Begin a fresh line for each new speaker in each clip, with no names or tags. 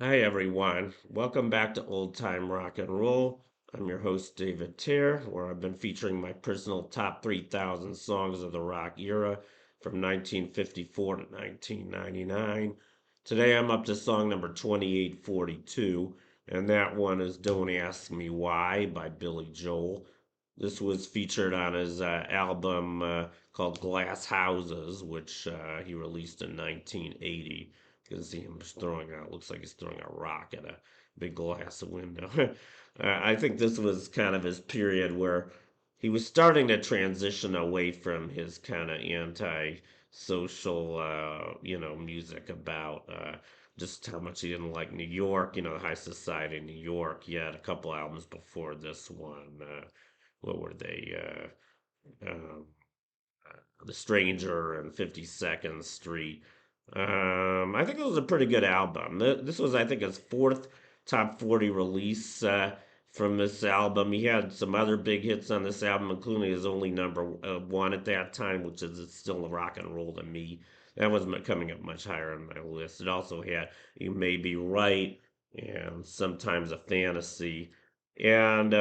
Hi everyone, welcome back to Old Time Rock and Roll. I'm your host David Tier, where I've been featuring my personal top 3,000 songs of the rock era from 1954 to 1999. Today I'm up to song number 2842, and that one is Don't Ask Me Why by Billy Joel. This was featured on his album called Glass Houses, which he released in 1980. You can see him throwing out, looks like he's throwing a rock at a big glass window. I think this was kind of his period where he was starting to transition away from his kind of anti-social, music about just how much he didn't like New York, the high society in New York. He had a couple albums before this one. What were they? The Stranger and 52nd Street. I think it was a pretty good album. This was, I think, his fourth top 40 release from this album. He had some other big hits on this album, including his only number one at that time, which is It's Still Rock and Roll to Me. That was coming up much higher on my list. It also had You May Be Right and Sometimes a Fantasy. And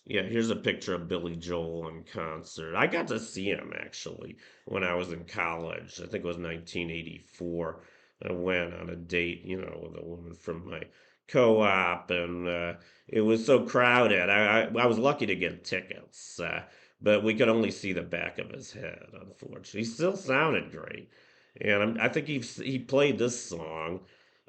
yeah, here's a picture of Billy Joel in concert. I got to see him actually when I was in college. I think it was 1984. I went on a date, with a woman from my co-op, and it was so crowded. I was lucky to get tickets, but we could only see the back of his head, unfortunately. He still sounded great, and I think he played this song,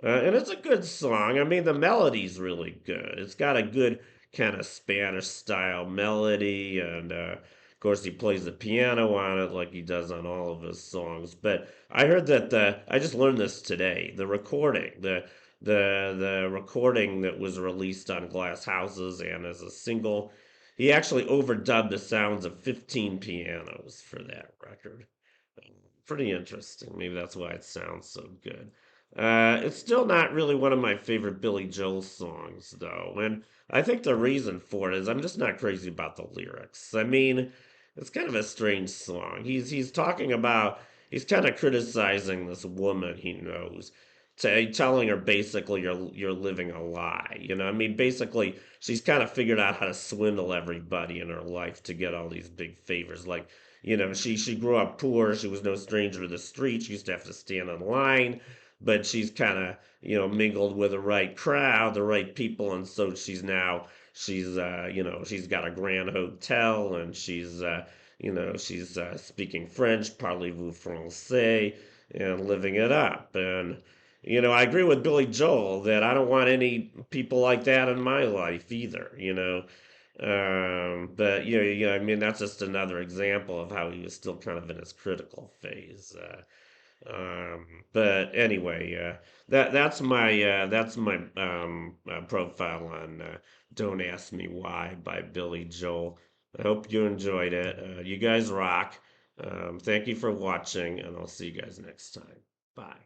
and it's a good song. I mean, the melody's really good. It's got a good kind of Spanish style melody, and of course he plays the piano on it like he does on all of his songs. But I heard that I just learned this today. The recording that was released on Glass Houses and as a single, he actually overdubbed the sounds of 15 pianos for that record. Pretty interesting. Maybe that's why it sounds so good. It's still not really one of my favorite Billy Joel songs, though, and I think the reason for it is I'm just not crazy about the lyrics. I mean, it's kind of a strange song. He's talking about he's kind of criticizing this woman he knows, telling her basically you're living a lie. I mean, basically she's kind of figured out how to swindle everybody in her life to get all these big favors, like she grew up poor. She was no stranger to the street. She used to have to stand in line, but she's kind of mingled with the right crowd, the right people, and so she's got a grand hotel, and she's speaking French, parlez-vous français, and living it up. And I agree with Billy Joel that I don't want any people like that in my life either. But I mean that's just another example of how he was still kind of in his critical phase. But anyway, that's my profile on "Don't Ask Me Why" by Billy Joel. I hope you enjoyed it. You guys rock. Thank you for watching, and I'll see you guys next time. Bye.